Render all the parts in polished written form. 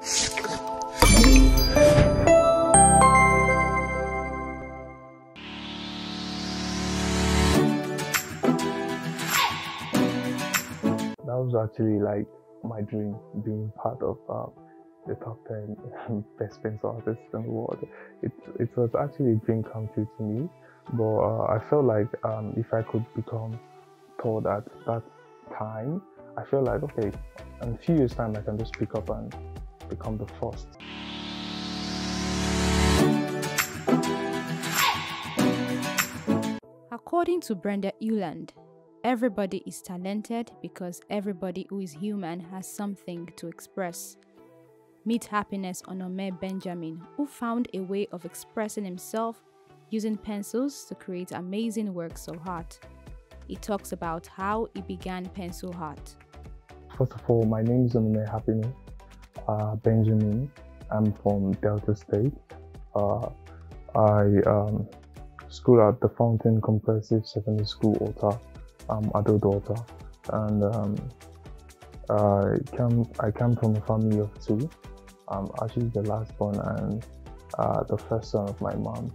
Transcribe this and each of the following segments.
That was actually like my dream, being part of the top 10 best pencil artists in the world. It was actually a dream come true to me, but I felt like if I could become told at that time, I feel like, okay, in a few years' time I can just pick up and become the first. According to Brenda Euland, everybody is talented because everybody who is human has something to express. Meet Happiness Onome Benjamin, who found a way of expressing himself using pencils to create amazing works of art. He talks about how he began pencil art. First of all, my name is Onome Happiness Benjamin. I'm from Delta State. I school at the Fountain Comprehensive Secondary School, Ota, Ado-Delta, and I come from a family of two. I'm actually the last born and the first son of my mom.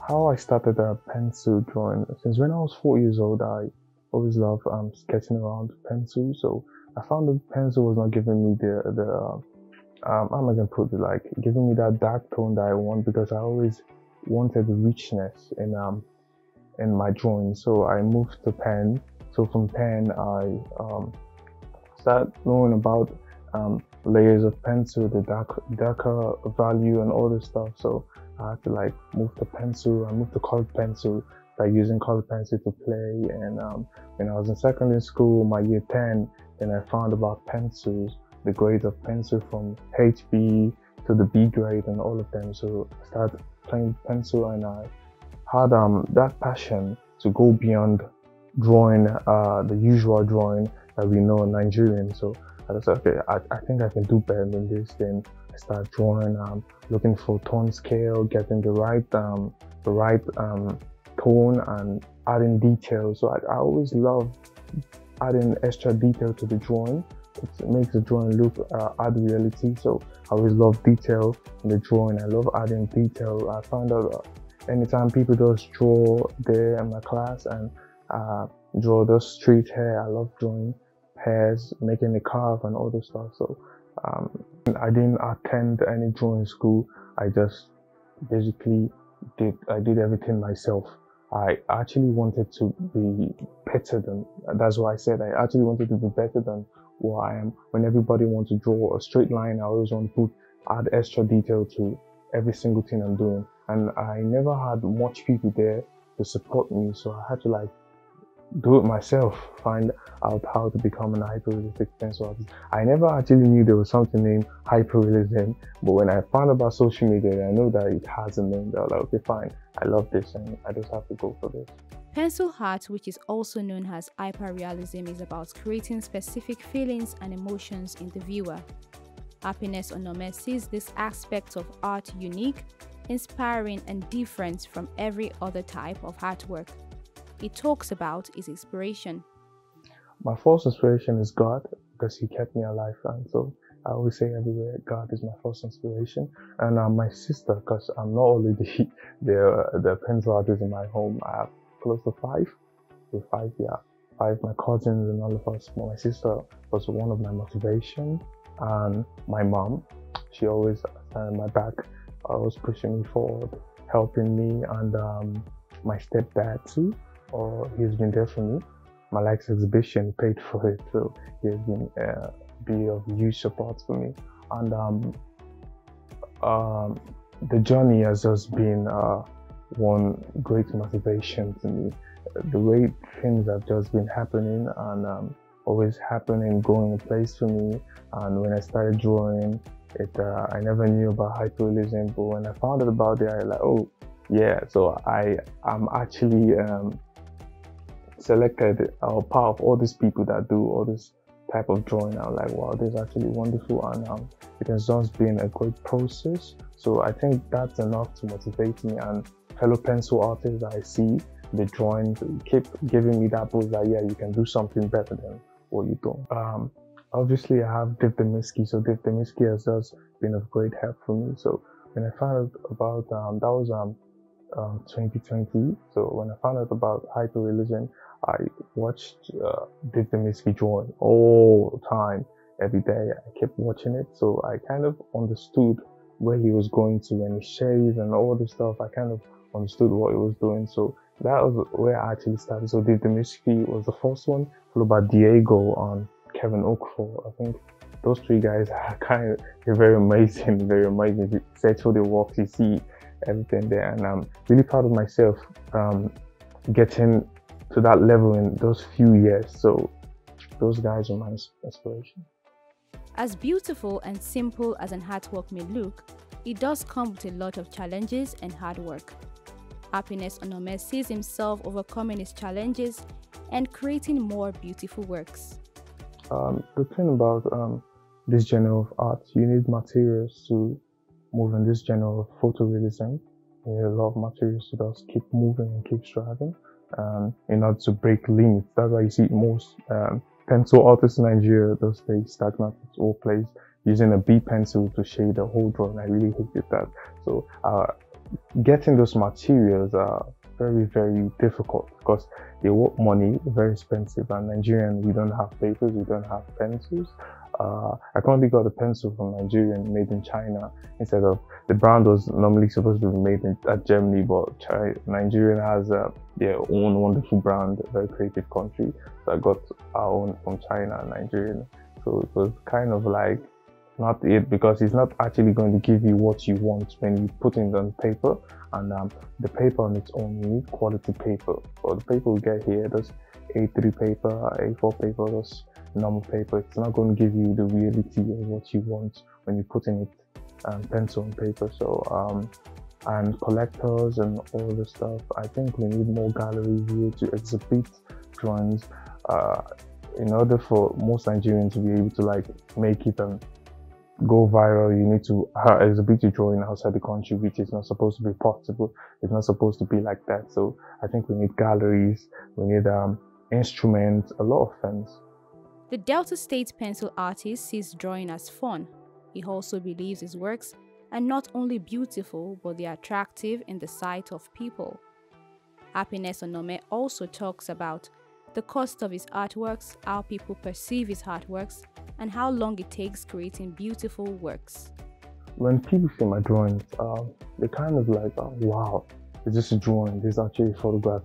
How I started pencil drawing, since when I was 4 years old, I always loved sketching around pencil. So I found the pencil was not giving me how am I gonna put it, like giving me that dark tone that I want, because I always wanted richness in my drawing. So I moved to pen. So from pen, I started knowing about layers of pencil, the darker value and all this stuff. So I had to like move to pencil. I moved to colored pencil by using colored pencil to play. And when I was in secondary school, my year 10, then I found about pencils, the grades of pencil from HB to the B grade and all of them. So I started playing pencil, and I had that passion to go beyond drawing the usual drawing that we know in Nigerian. So I was like, okay, I think I can do better than this. Then I started drawing, looking for tone scale, getting the right tone and adding detail. So I always love adding extra detail to the drawing. It makes the drawing look add reality. So I always love detail in the drawing. I love adding detail. I found out anytime people just draw there in my class and draw those straight hair, I love drawing hairs, making a carve and all this stuff. So I didn't attend any drawing school. I just basically did everything myself. I actually wanted to be better than, that's why I said I actually wanted to be better than what I am. When everybody wants to draw a straight line, I always want to add extra detail to every single thing I'm doing. And I never had much people there to support me, so I had to like do it myself, find out how to become an hyperrealistic pencil artist. I never actually knew there was something named hyperrealism, but when I found about social media, I know that it has a name. I was like, okay, fine, I love this and I just have to go for this. Pencil art, which is also known as hyperrealism, is about creating specific feelings and emotions in the viewer. Happiness Onome sees this aspect of art unique, inspiring and different from every other type of artwork. He talks about his inspiration. My first inspiration is God, because He kept me alive, and so I always say everywhere, God is my first inspiration. And my sister, because I'm not only the pencil artist in my home. I have close to five. My cousins and all of us. My sister was one of my motivation, and my mom, she always stand my back, always pushing me forward, helping me, and my stepdad too. He's been there for me. My last exhibition paid for it, so he has been be of huge support for me. And the journey has just been one great motivation to me. The way things have just been happening and always happening, going in place for me. And when I started drawing, I never knew about hyperrealism, but when I found out about it, I was like, oh yeah. So I'm actually selected part of all these people that do all this type of drawing. I'm like, wow, this is actually wonderful, and it has just been a great process. So I think that's enough to motivate me, and fellow pencil artists that I see the drawings keep giving me that boost that yeah, you can do something better than what you do. Obviously, I have Dave Demiski, so Dave Demiski has just been of great help for me. So when I found out about that was 2020. So when I found out about hyperrealism, I watched Dave Demiski drawing all the time, every day. I kept watching it, so I kind of understood where he was going to when he shaved and all the stuff. I kind of understood what he was doing. So that was where I actually started. So Dave Demiski was the first one, followed by Diego and Kevin Okfor. I think those three guys are they're very amazing, very amazing. If you search for their works, you see everything there, and I'm really proud of myself getting to that level in those few years. So those guys are my inspiration. As beautiful and simple as an artwork may look, it does come with a lot of challenges and hard work. Happiness Onome sees himself overcoming his challenges and creating more beautiful works. The thing about this genre of art, you need materials to move in this genre of photorealism. You need a lot of materials to just keep moving and keep striving in order to break limits. That's why you see most pencil artists in Nigeria, those stay stagnant at all place, using a B pencil to shade the whole drawing. I really hated that. So getting those materials are very, very difficult because they want money, very expensive, and Nigerian, we don't have papers, we don't have pencils. I currently got a pencil from Nigerian made in China instead of the brand was normally supposed to be made at Germany, but Nigerian has their own wonderful brand, a very creative country. So I got our own from China and Nigerian. So it was kind of like not it, because it's not actually going to give you what you want when you put it on paper. And the paper on its own, you need quality paper. So the paper we get here, those A3 paper, A4 paper, those normal paper, it's not going to give you the reality of what you want when you put in it pencil and paper. So and collectors and all the stuff, I think we need more galleries here to exhibit drawings in order for most Nigerians to be able to like make it and go viral. You need to exhibit your drawing outside the country, which is not supposed to be possible. It's not supposed to be like that. So I think we need galleries, we need instruments, a lot of things. The Delta State pencil artist sees drawing as fun. He also believes his works are not only beautiful, but they are attractive in the sight of people. Happiness Onome also talks about the cost of his artworks, how people perceive his artworks, and how long it takes creating beautiful works. When people see my drawings, they kind of like, oh, wow, it's just a drawing. This is actually a photograph.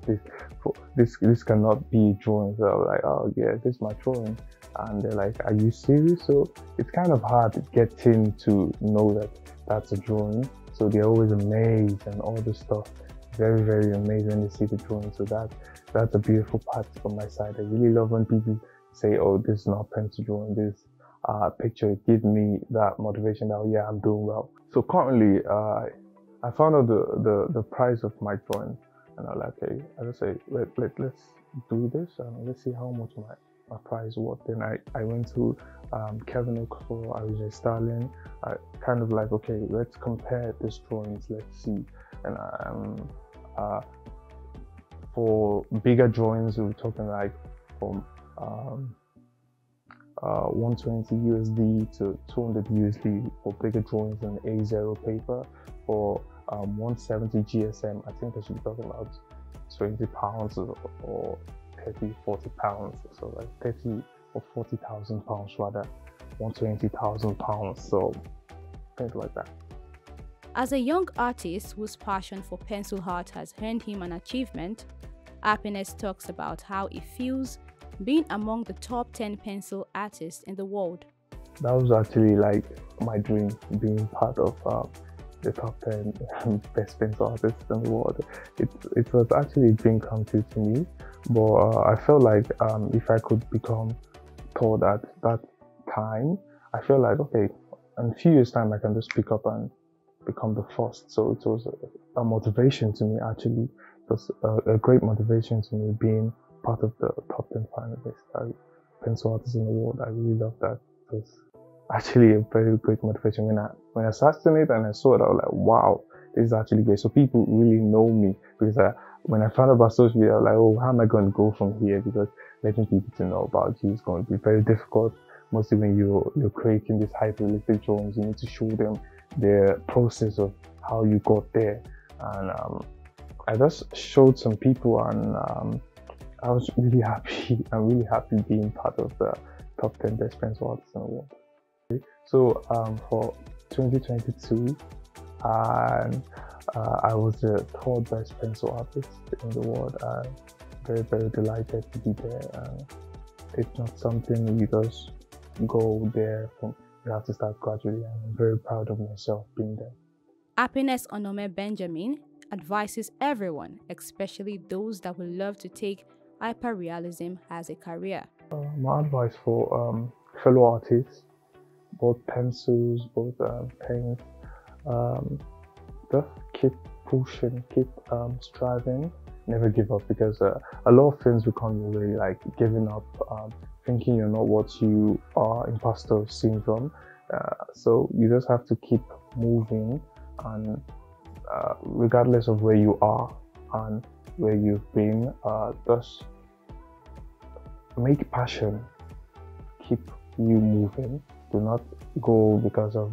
This cannot be a drawing. So I'm like, oh yeah, this is my drawing. And they're like, are you serious? So it's kind of hard to get in to know that that's a drawing. So they're always amazed and all this stuff. Very, very amazed when they see the drawing. So that's a beautiful part from my side. I really love when people say, oh, this is not pencil drawing, this picture. It gives me that motivation that, oh, yeah, I'm doing well. So currently, I found out the price of my drawing, and I'm like, okay, I just say, let's do this and let's see how much my price was. Then I went to Kevin Okfor, I was Starling. I kind of like, okay, let's compare these drawings, let's see. And for bigger drawings, we're talking like from 120 USD to 200 USD for bigger drawings in A0 paper. For 170 GSM, I think I should be talking about 20 pounds or 30, 40 pounds. So like 30 or 40,000 pounds rather, 120,000 pounds. So things like that. As a young artist whose passion for pencil art has earned him an achievement, Happiness talks about how he feels being among the top 10 pencil artists in the world. That was actually like my dream, being part of the top 10 best pencil artists in the world. It was actually a dream come true to me, but I felt like if I could become third at that time, I feel like, okay, in a few years' time, I can just pick up and become the first. So it was a motivation to me, actually. It was a great motivation to me being part of the top 10 finalists, pencil artists in the world. I really love that. It was actually a very great motivation. When I started it and I saw it, I was like, wow, this is actually great. So people really know me, because when I found out about social media, I was like, oh, how am I going to go from here? Because letting people to know about you is going to be very difficult. mostly when you're creating these hyperrealistic drawings, you need to show them the process of how you got there. And I just showed some people, and I was really happy. I'm really happy being part of the top 10 best pencil artists in the world. So for 2022, and I was the third best pencil artist in the world. I'm very, very delighted to be there. And it's not something you just go there from. You have to start gradually, and I'm very proud of myself being there. Happiness Onome Benjamin advises everyone, especially those that would love to take hyperrealism as a career. My advice for fellow artists, both pencils, both paints, just keep pushing, keep striving, never give up, because a lot of things become your way, like giving up, thinking you're not what you are, imposter syndrome. So you just have to keep moving, and regardless of where you are and where you've been, just make passion keep you moving. Do not go because of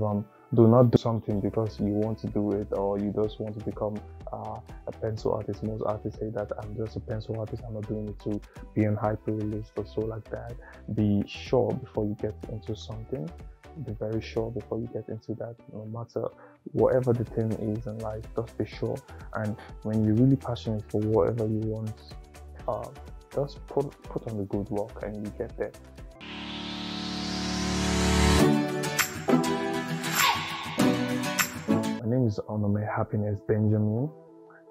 do not do something because you want to do it, or you just want to become a pencil artist. Most artists say that I'm just a pencil artist, I'm not doing it to be an hyperrealist or so like that. Be sure before you get into something. Be very sure before you get into that. No matter whatever the thing is in life, just be sure. And when you're really passionate for whatever you want, just put on the good work and you get there. My name is Onome Happiness Benjamin,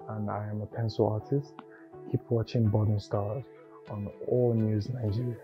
and I am a pencil artist. Keep watching Budding Stars on All News Nigeria.